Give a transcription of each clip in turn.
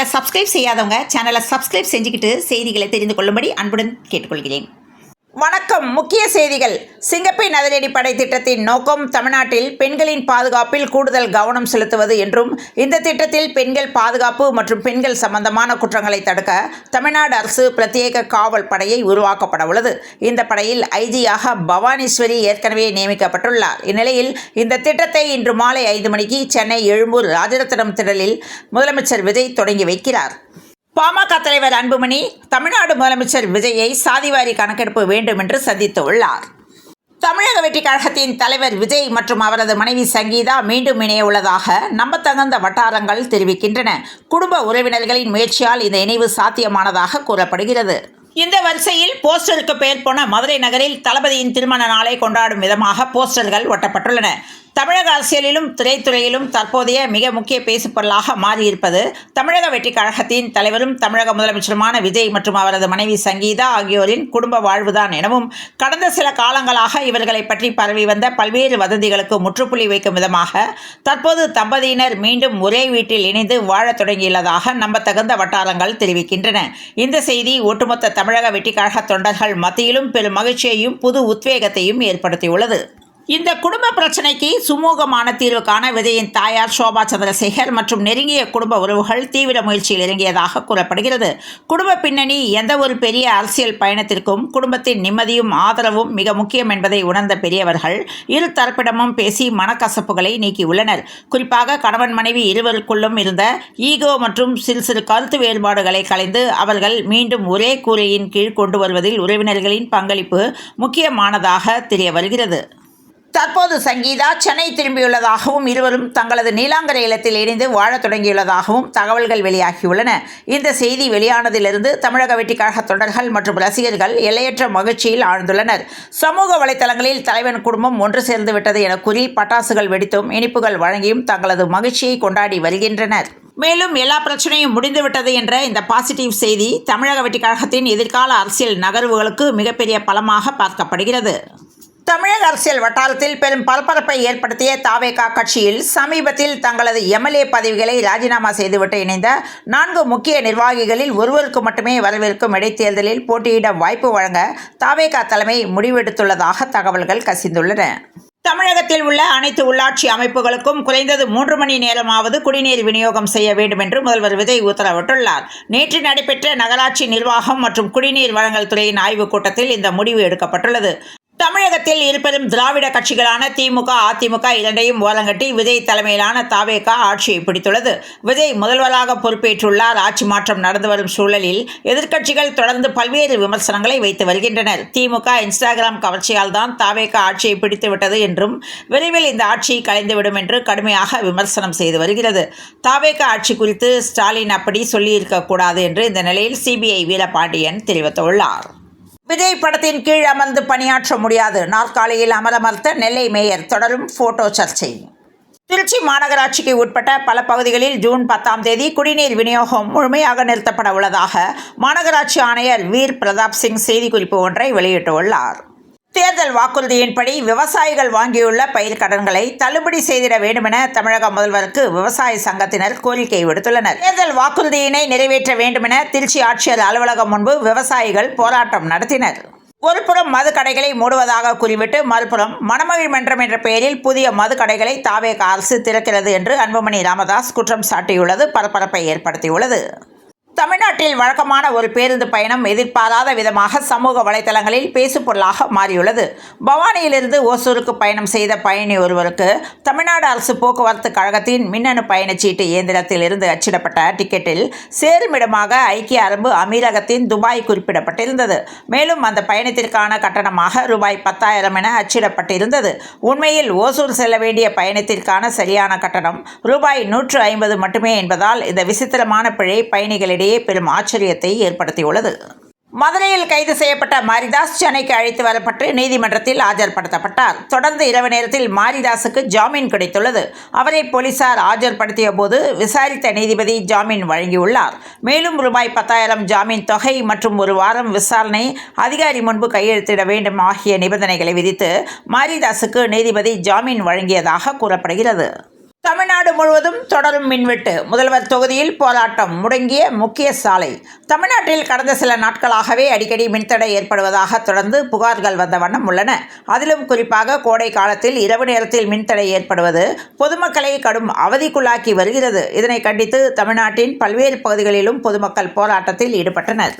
சேனலை சப்ஸ்கிரைப் செய்யாதவங்க சேனலை சப்ஸ்கிரைப் செஞ்சுக்கிட்டு செய்திகளை தெரிந்து கொள்ளும்படி அன்புடன் கேட்டுக்கொள்கிறேன். வணக்கம். முக்கிய செய்திகள். சிங்கப்பெண் அதிரடிப்படை திட்டத்தின் நோக்கம் தமிழ்நாட்டில் பெண்களின் பாதுகாப்பில் கூடுதல் கவனம் செலுத்துவது என்றும் இந்த திட்டத்தில் பெண்கள் பாதுகாப்பு மற்றும் பெண்கள் சம்பந்தமான குற்றங்களை தடுக்க தமிழ்நாடு அரசு பிரத்யேக காவல் படையை உருவாக்கப்பட உள்ளது. இந்த படையில் ஐஜியாக பவானீஸ்வரி ஏற்கனவே நியமிக்கப்பட்டுள்ளார். இந்நிலையில் இந்த திட்டத்தை இன்று மாலை 5 மணிக்கு சென்னை எழும்பூர் ராஜரத்னம் திடலில் முதலமைச்சர் விஜய் தொடங்கி வைக்கிறார். பாமக தலைவர் அன்புமணி தமிழ்நாடு முதலமைச்சர் விஜயை சாதிவாரி கணக்கெடுப்பு வேண்டும் என்று சந்தித்துள்ளார். தமிழக வெற்றிக் கழகத்தின் தலைவர் விஜய் மற்றும் அவரது மனைவி சங்கீதா மீண்டும் இணைய உள்ளதாக நம்பத்தகுந்த வட்டாரங்கள் தெரிவிக்கின்றன. குடும்ப உறவினர்களின் முயற்சியால் இந்த இணைவு சாத்தியமானதாக கூறப்படுகிறது. இந்த வரிசையில் போஸ்டருக்கு பெயர் போன மதுரை நகரில் தளபதியின் திருமண நாளை கொண்டாடும் விதமாக போஸ்டர்கள் ஒட்டப்பட்டுள்ளன. தமிழக அரசியலிலும் திரைத்துறையிலும் தற்போதைய மிக முக்கிய பேசுபொருளாக மாறியிருப்பது தமிழக வெற்றிக் கழகத்தின் தலைவரும் தமிழக முதலமைச்சருமான விஜய் மற்றும் அவரது மனைவி சங்கீதா ஆகியோரின் குடும்ப வாழ்வுதான் எனவும் கடந்த சில காலங்களாக இவர்களை பற்றி பரவி வந்த பல்வேறு வதந்திகளுக்கு முற்றுப்புள்ளி வைக்கும் விதமாக தற்போது தம்பதியினர் மீண்டும் ஒரே வீட்டில் இணைந்து வாழத் தொடங்கியுள்ளதாக நம்பத்தகுந்த வட்டாரங்கள் தெரிவிக்கின்றன. இந்த செய்தி ஒட்டுமொத்த தமிழக வெற்றிக் கழக தொண்டர்கள் மத்தியிலும் பெரும் மகிழ்ச்சியையும் புது உத்வேகத்தையும் ஏற்படுத்தியுள்ளது. இந்த குடும்ப பிரச்சனைக்கு சுமூகமான தீர்வு காண விஜயின் தாயார் சோபா சந்திரசேகர் மற்றும் நெருங்கிய குடும்ப உறவுகள் தீவிர முயற்சியில் இறங்கியதாக கூறப்படுகிறது. குடும்ப பின்னணி எந்த ஒரு பெரிய அரசியல் பயணத்திற்கும் குடும்பத்தின் நிம்மதியும் ஆதரவும் மிக முக்கியம் என்பதை உணர்ந்த பெரியவர்கள் இரு தரப்பிடமும் பேசி மனக்கசப்புகளை நீக்கியுள்ளனர். குறிப்பாக கணவன் மனைவி இருவருக்குள்ளும் இருந்த ஈகோ மற்றும் சிறு கருத்து வேறுபாடுகளை களைந்து அவர்கள் மீண்டும் ஒரே கூரையின் கீழ் கொண்டு வருவதில் உறவினர்களின் பங்களிப்பு முக்கியமானதாக தெரிய வருகிறது. தற்போது சங்கீதா சென்னை திரும்பியுள்ளதாகவும் இருவரும் தங்களது நீலாங்கரை இல்லத்தில் இணைந்து வாழத் தொடங்கியுள்ளதாகவும் தகவல்கள் வெளியாகியுள்ளன. இந்த செய்தி வெளியானதிலிருந்து தமிழக வெற்றிக் கழக தொண்டர்கள் மற்றும் ரசிகர்கள் எல்லையற்ற மகிழ்ச்சியில் ஆழ்ந்துள்ளனர். சமூக வலைதளங்களில் தலைவன் குடும்பம் ஒன்று சேர்ந்து விட்டது என கூறி பட்டாசுகள் வெடித்தும் இனிப்புகள் வழங்கியும் தங்களது மகிழ்ச்சியை கொண்டாடி வருகின்றனர். மேலும் எல்லா பிரச்சனையும் முடிந்துவிட்டது என்ற இந்த பாசிட்டிவ் செய்தி தமிழக வெற்றிக் கழகத்தின் எதிர்கால அரசியல் நகர்வுகளுக்கு மிகப்பெரிய பலமாக பார்க்கப்படுகிறது. தமிழக அரசியல் வட்டாரத்தில் பெரும் பரபரப்பை ஏற்படுத்திய தாவேகா கட்சியில் சமீபத்தில் தங்களது எம்எல்ஏ பதவிகளை ராஜினாமா செய்துவிட்டு இணைந்த 4 முக்கிய நிர்வாகிகளில் ஒருவருக்கு மட்டுமே வரவிருக்கும் இடைத்தேர்தலில் போட்டியிட வாய்ப்பு வழங்க தாவேகா தலைமை முடிவெடுத்துள்ளதாக தகவல்கள் கசிந்துள்ளன. தமிழகத்தில் உள்ள அனைத்து உள்ளாட்சி அமைப்புகளுக்கும் குறைந்தது 3 மணி நேரமாவது குடிநீர் விநியோகம் செய்ய வேண்டும் என்று முதல்வர் விஜய் உத்தரவிட்டுள்ளார். நேற்று நடைபெற்ற நகராட்சி நிர்வாகம் மற்றும் குடிநீர் வழங்கல் துறையின் ஆய்வுக் கூட்டத்தில் இந்த முடிவு எடுக்கப்பட்டுள்ளது. தமிழகத்தில் இருபெரும் திராவிட கட்சிகளான திமுக, அதிமுக இரண்டையும் ஓரங்கட்டி விஜய் தலைமையிலான தாவேகா ஆட்சியை பிடித்துள்ளது. விஜய் முதல்வராக பொறுப்பேற்றுள்ளார். ஆட்சி மாற்றம் நடந்து வரும் சூழலில் எதிர்க்கட்சிகள் தொடர்ந்து பல்வேறு விமர்சனங்களை வைத்து வருகின்றனர். திமுக இன்ஸ்டாகிராம் கவர்ச்சியால் தான் தாவேகா ஆட்சியை பிடித்துவிட்டது என்றும் விரைவில் இந்த ஆட்சியை கலைந்துவிடும் என்று கடுமையாக விமர்சனம் செய்து வருகிறது. தாவேகா ஆட்சி குறித்து ஸ்டாலின் அப்படி சொல்லியிருக்கக்கூடாது என்று இந்த நிலையில் சிபிஐ வீரபாண்டியன் தெரிவித்துள்ளார். விஜய் படத்தின் கீழ் அமர்ந்து பணியாற்ற முடியாது, நாற்காலியில் அமர மறுத்த நெல்லை மேயர் தொடரும் போட்டோ சர்ச்சை. திருச்சி மாநகராட்சிக்கு உட்பட்ட பல பகுதிகளில் ஜூன் 10ஆம் தேதி குடிநீர் விநியோகம் முழுமையாக நிறுத்தப்பட உள்ளதாக மாநகராட்சி ஆணையர் வீர் பிரதாப் சிங் செய்திக்குறிப்பு ஒன்றை வெளியிட்டுள்ளார். தேர்தல் வாக்குறுதியின்படி விவசாயிகள் வாங்கியுள்ள பயிர் கடன்களை தள்ளுபடி செய்திட வேண்டுமென தமிழக முதல்வருக்கு விவசாய சங்கத்தினர் கோரிக்கை விடுத்துள்ளனர். தேர்தல் வாக்குறுதியினை நிறைவேற்ற வேண்டுமென திருச்சி ஆட்சியர் அலுவலகம் முன்பு விவசாயிகள் போராட்டம் நடத்தினர். ஒருபுறம் மது கடைகளை மூடுவதாக கூறிவிட்டு மறுபுறம் மணமகிழ் மன்றம் என்ற பெயரில் புதிய மது கடைகளை தாவேகா அரசு திறக்கிறது என்று அன்புமணி ராமதாஸ் குற்றம் சாட்டியுள்ளது பரபரப்பை ஏற்படுத்தியுள்ளது. தமிழ்நாட்டில் வழக்கமான ஒரு பேருந்து பயணம் எதிர்பாராத விதமாக சமூக வலைதளங்களில் பேசுபொருளாக மாறியுள்ளது. பவானியிலிருந்து ஓசூருக்கு பயணம் செய்த பயணி ஒருவருக்கு தமிழ்நாடு அரசு போக்குவரத்து கழகத்தின் மின்னணு பயணச்சீட்டு இயந்திரத்தில் இருந்து அச்சிடப்பட்ட டிக்கெட்டில் சேருமிடமாக ஐக்கிய அரபு அமீரகத்தின் துபாய் குறிப்பிடப்பட்டிருந்தது. மேலும் அந்த பயணத்திற்கான கட்டணமாக ரூபாய் 10,000 என அச்சிடப்பட்டிருந்தது. உண்மையில் ஓசூர் செல்ல வேண்டிய பயணத்திற்கான சரியான கட்டணம் ரூபாய் 150 மட்டுமே என்பதால் இந்த விசித்திரமான பிழை பயணிகளிடையே பெரும் ஆச்சரியத்தை ஏற்படுத்தியுள்ளது. மதுரையில் கைது செய்யப்பட்ட மாரிதாஸ் சென்னைக்கு அழைத்து வரப்பட்டு நீதிமன்றத்தில் ஆஜர்படுத்தப்பட்டார். தொடர்ந்து இரவு நேரத்தில் மாரிதாஸுக்கு ஜாமீன் கிடைத்துள்ளது. அவரை போலீசார் ஆஜர்படுத்திய போது விசாரித்த நீதிபதி ஜாமீன் வழங்கியுள்ளார். மேலும் ரூபாய் 10,000 ஜாமீன் தொகை மற்றும் 1 வாரம் விசாரணை அதிகாரி முன்பு கையெழுத்திட வேண்டும் ஆகிய நிபந்தனைகளை விதித்து மாரிதாஸுக்கு நீதிபதி ஜாமீன் வழங்கியதாக கூறப்படுகிறது. தமிழ்நாடு முழுவதும் தொடரும் மின்வெட்டு. முதல்வர் தொகுதியில் போராட்டம் முடங்கிய முக்கிய சாலை. தமிழ்நாட்டில் கடந்த சில நாட்களாகவே அடிக்கடி மின்தடை ஏற்படுவதாக தொடர்ந்து புகார்கள் வந்த வண்ணம் உள்ளன. அதிலும் குறிப்பாக கோடை காலத்தில் இரவு நேரத்தில் மின்தடை ஏற்படுவது பொதுமக்களை கடும் அவதிக்குள்ளாக்கி வருகிறது. இதனை கண்டித்து தமிழ்நாட்டின் பல்வேறு பகுதிகளிலும் பொதுமக்கள் போராட்டத்தில் ஈடுபட்டனர்.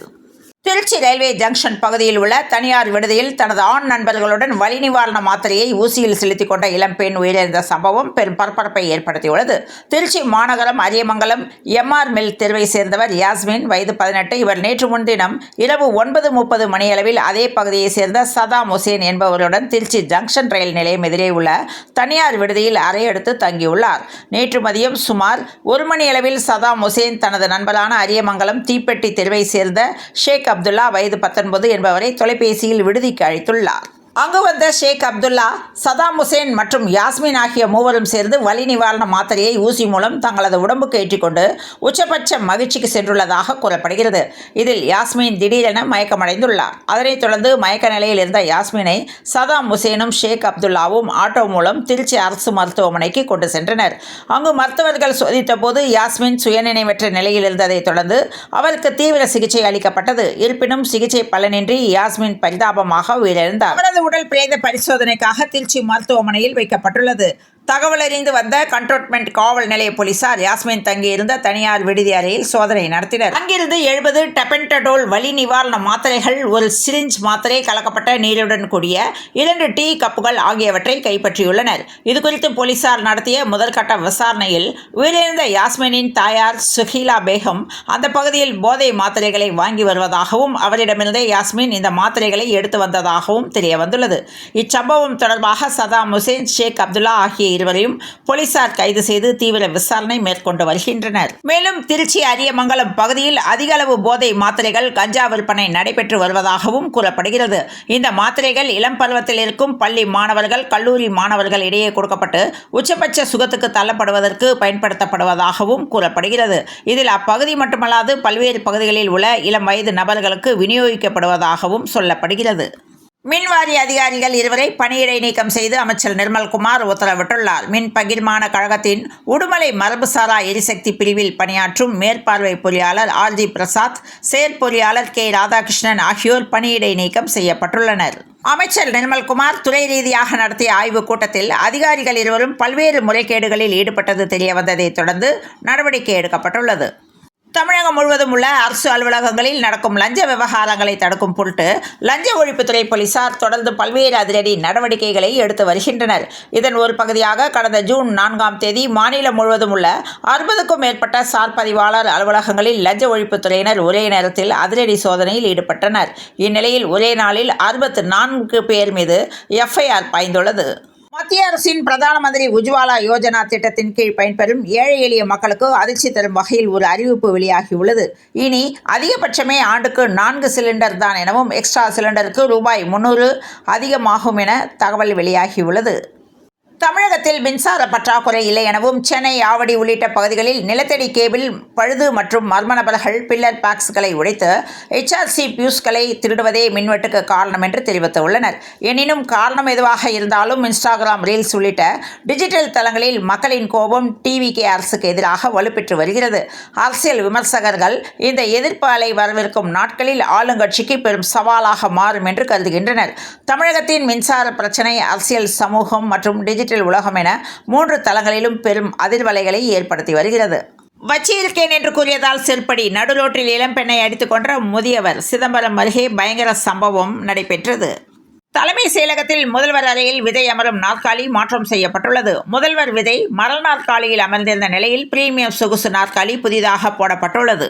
திருச்சி ரயில்வே ஜங்ஷன் பகுதியில் உள்ள தனியார் விடுதியில் தனது ஆண் நண்பர்களுடன் வலி நிவாரண மாத்திரையை ஊசியில் செலுத்திக் கொண்ட இளம்பெண் உயிரிழந்த சம்பவம் பெரும் பரபரப்பை ஏற்படுத்தியுள்ளது. திருச்சி மாநகரம் அரியமங்கலம் MR மில் தெருவை சேர்ந்தவர் யாஸ்மின், வயது 18. இவர் நேற்று முன்தினம் இரவு 9:30 மணியளவில் அதே பகுதியைச் சேர்ந்த சதாம் ஹுசேன் என்பவருடன் திருச்சி ஜங்ஷன் ரயில் நிலையம் எதிரே உள்ள தனியார் விடுதியில் அறையெடுத்து தங்கியுள்ளார். நேற்று மதியம் சுமார் 1 மணியளவில் சதாம் ஹுசேன் தனது நண்பரான அரியமங்கலம் தீப்பெட்டி தெருவை சேர்ந்த ஷேக் அப்துல்லா, வயது 19 என்பவரை தொலைபேசியில் விடுதிக்கு அழைத்துள்ளார். அங்கு வந்த ஷேக் அப்துல்லா, சதாம் ஹுசேன் மற்றும் யாஸ்மின் ஆகிய மூவரும் சேர்ந்து வலி நிவாரண மாத்திரையை ஊசி மூலம் தங்களது உடம்புக்கு ஏற்றிக்கொண்டு உச்சபட்ச மகிழ்ச்சிக்கு சென்றுள்ளதாக கூறப்படுகிறது. இதில் யாஸ்மின் திடீரென மயக்கமடைந்துள்ளார். அதனைத் தொடர்ந்து மயக்க நிலையில் இருந்த யாஸ்மினை சதாம் ஹுசேனும் ஷேக் அப்துல்லாவும் ஆட்டோ மூலம் திருச்சி அரசு மருத்துவமனைக்கு கொண்டு சென்றனர். அங்கு மருத்துவர்கள் சோதித்த போது யாஸ்மின் சுயநினைவற்ற நிலையில் இருந்ததைத் தொடர்ந்து அவருக்கு தீவிர சிகிச்சை அளிக்கப்பட்டது. இருப்பினும் சிகிச்சை பலனின்றி யாஸ்மின் பரிதாபமாக உயிரிழந்தார். உடல் பிரேத பரிசோதனைக்காக திருச்சி மருத்துவமனையில் வைக்கப்பட்டுள்ளது. தகவல் அறிந்து வந்த கண்டோன்மெண்ட் காவல் நிலைய போலீசார் யாஸ்மின் தங்கியிருந்த தனியார் விடுதி அறையில் சோதனை நடத்தினர். அங்கிருந்து 70 டெபென்டடோல் வலி நிவாரண மாத்திரைகள், ஒரு சிரிஞ்ச் மாத்திரை, கலக்கப்பட்ட நீருடன் கூடிய 2 டீ கப்புகள் ஆகியவற்றை கைப்பற்றியுள்ளனர். இதுகுறித்து போலீசார் நடத்திய முதற்கட்ட விசாரணையில் உயிரிழந்த யாஸ்மினின் தாயார் சுஹீலா பேகம் அந்த பகுதியில் போதை மாத்திரைகளை வாங்கி வருவதாகவும் அவரிடமிருந்தே யாஸ்மின் இந்த மாத்திரைகளை எடுத்து வந்ததாகவும் தெரிய வந்துள்ளது. இச்சம்பவம் தொடர்பாக சதாம் ஹுசேன், ஷேக் அப்துல்லா ஆகிய இருவரையும் போலீசார் கைது செய்து தீவிர விசாரணை மேற்கொண்டு வருகின்றனர். மேலும் திருச்சி அரியமங்கலம் பகுதியில் அதிக அளவு போதை மாத்திரைகள், கஞ்சா விற்பனை நடைபெற்று வருவதாகவும் கூறப்படுகிறது. இந்த மாத்திரைகள் இளம் பருவத்தில் இருக்கும் பள்ளி மாணவர்கள், கல்லூரி மாணவர்கள் இடையே கொடுக்கப்பட்டு உச்சபட்ச சுகத்துக்கு தள்ளப்படுவதற்கு பயன்படுத்தப்படுவதாகவும் கூறப்படுகிறது. இதில் அப்பகுதி மட்டுமல்லாது பல்வேறு பகுதிகளில் உள்ள இளம் வயது நபர்களுக்கு விநியோகிக்கப்படுவதாகவும் சொல்லப்படுகிறது. மின்வாரிய அதிகாரிகள் 2 பணியிடை நீக்கம் செய்து அமைச்சர் நிர்மல்குமார் உத்தரவிட்டுள்ளார். மின் பகிர்மான கழகத்தின் உடுமலை மரபுசாரா எரிசக்தி பிரிவில் பணியாற்றும் மேற்பார்வை பொறியாளர் RG பிரசாத், செயற்பொறியாளர் K ராதாகிருஷ்ணன் ஆகியோர் பணியிடை நீக்கம் செய்யப்பட்டுள்ளனர். அமைச்சர் நிர்மல்குமார் துறை ரீதியாக நடத்திய ஆய்வுக் கூட்டத்தில் அதிகாரிகள் 2 பல்வேறு முறைகேடுகளில் ஈடுபட்டது தெரியவந்ததைத் தொடர்ந்து நடவடிக்கை எடுக்கப்பட்டுள்ளது. தமிழகம் முழுவதும் உள்ள அரசு அலுவலகங்களில் நடக்கும் லஞ்ச விவகாரங்களை தடுக்கும் பொருட்டு லஞ்ச ஒழிப்புத்துறை போலீசார் தொடர்ந்து பல்வேறு அதிரடி நடவடிக்கைகளை எடுத்து வருகின்றனர். இதன் ஒரு பகுதியாக கடந்த ஜூன் 4ஆம் தேதி மாநிலம் முழுவதும் உள்ள 60க்கும் மேற்பட்ட சார் பதிவாளர் அலுவலகங்களில் லஞ்ச ஒழிப்புத்துறையினர் ஒரே நேரத்தில் அதிரடி சோதனையில் ஈடுபட்டனர். இந்நிலையில் ஒரே நாளில் 64 பேர் மீது FIR பாய்ந்துள்ளது. மத்திய அரசின் பிரதான மந்திரி உஜ்வாலா யோஜனா திட்டத்தின் கீழ் பயன்பெறும் ஏழை எளிய மக்களுக்கு அதிர்ச்சி தரும் வகையில் ஒரு அறிவிப்பு வெளியாகியுள்ளது. இனி அதிகபட்சமே ஆண்டுக்கு 4 சிலிண்டர் தான் எனவும் எக்ஸ்ட்ரா சிலிண்டருக்கு ரூபாய் 300 அதிகமாகும் என தகவல் வெளியாகியுள்ளது. தமிழகத்தில் மின்சார பற்றாக்குறை இல்லை எனவும் சென்னை, ஆவடி உள்ளிட்ட பகுதிகளில் நிலத்தடி கேபிள் பழுது மற்றும் மர்ம நபர்கள் பில்லர் பாக்ஸ்களை உடைத்து HRC பியூஸ்களை திருடுவதே மின்வெட்டுக்கு காரணம் என்று தெரிவித்துள்ளனர். எனினும் காரணம் எதுவாக இருந்தாலும் இன்ஸ்டாகிராம் ரீல்ஸ் உள்ளிட்ட டிஜிட்டல் தளங்களில் மக்களின் கோபம் TVK அரசுக்கு எதிராக வலுப்பெற்று வருகிறது. அரசியல் விமர்சகர்கள் இந்த எதிர்ப்பு அலை வரவிருக்கும் நாட்களில் ஆளுங்கட்சிக்கு பெரும் சவாலாக மாறும் என்று கருதுகின்றனர். தமிழகத்தின் மின்சார பிரச்சினை அரசியல், சமூகம் மற்றும் டிஜிட்டல் உலகம் என 3 தளங்களிலும் பெரும் அதிர்வலைகளை ஏற்படுத்தி வருகிறது. வச்சியிருக்கேன் என்று கூறியதால் செருப்படி, நடுரோட்டில் இளம்பெண்ணை அடித்துக் கொன்ற முதியவர். சிதம்பரம் அருகே பயங்கர சம்பவம் நடைபெற்றது. தலைமை செயலகத்தில் முதல்வர் அறையில் விதை அமரும் நாற்காலி மாற்றம் செய்யப்பட்டுள்ளது. முதல்வர் விதை மர நாற்காலியில் அமர்ந்திருந்த நிலையில் பிரீமியம் சொகுசு நாற்காலி புதிதாக போடப்பட்டுள்ளது.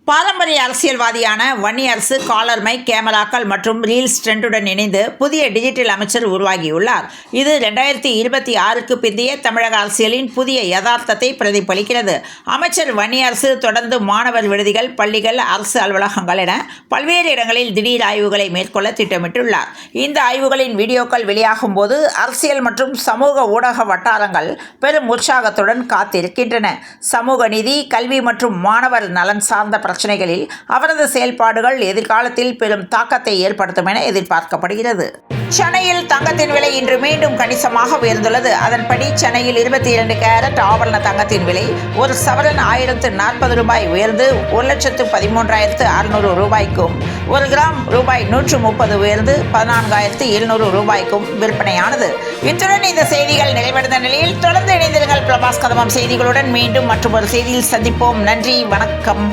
பாரம்பரிய அரசியல்வாதியான வன்னியரசு காலர் மைக், கேமராக்கள் மற்றும் ரீல்ஸ் ட்ரெண்டுடன் இணைந்து புதிய டிஜிட்டல் அமைச்சர் உருவாகியுள்ளார். இது 2026க்கு பிந்தைய தமிழக அரசியலின் புதிய யதார்த்தத்தை பிரதிபலிக்கிறது. அமைச்சர் வன்னியரசு தொடர்ந்து மாணவர் விடுதிகள், பள்ளிகள், அரசு அலுவலகங்கள் என பல்வேறு இடங்களில் திடீர் ஆய்வுகளை மேற்கொள்ள திட்டமிட்டுள்ளார். இந்த ஆய்வுகளின் வீடியோக்கள் வெளியாகும் போது அரசியல் மற்றும் சமூக ஊடக வட்டாரங்கள் பெரும் உற்சாகத்துடன் காத்திருக்கின்றன. சமூக நீதி, கல்வி மற்றும் மாணவர் நலன் சார்ந்த பிரச்சனைகளில் அவரது செயல்பாடுகள் எதிர்காலத்தில் பெரும் தாக்கத்தை ஏற்படுத்தும் என எதிர்பார்க்கப்படுகிறது. சென்னையில் தங்கத்தின் விலை இன்று மீண்டும் கணிசமாக உயர்ந்துள்ளது. அதன்படி சென்னையில் 22 கேரட் ஆபரண தங்கத்தின் விலை ஒரு சவரன் 1040 ரூபாய் உயர்ந்து 1,13,600 ரூபாய்க்கும், ஒரு கிராம் ரூபாய் 130 உயர்ந்து 14,700 ரூபாய்க்கும் விற்பனையானது. இத்துடன் இந்த செய்திகள் நிறைவடைந்த நிலையில் தொடர்ந்து இணைந்திருங்கள் பிரபாஸ் கதம்பம் செய்திகளுடன். மீண்டும் மற்றொரு செய்தியில் சந்திப்போம். நன்றி, வணக்கம்.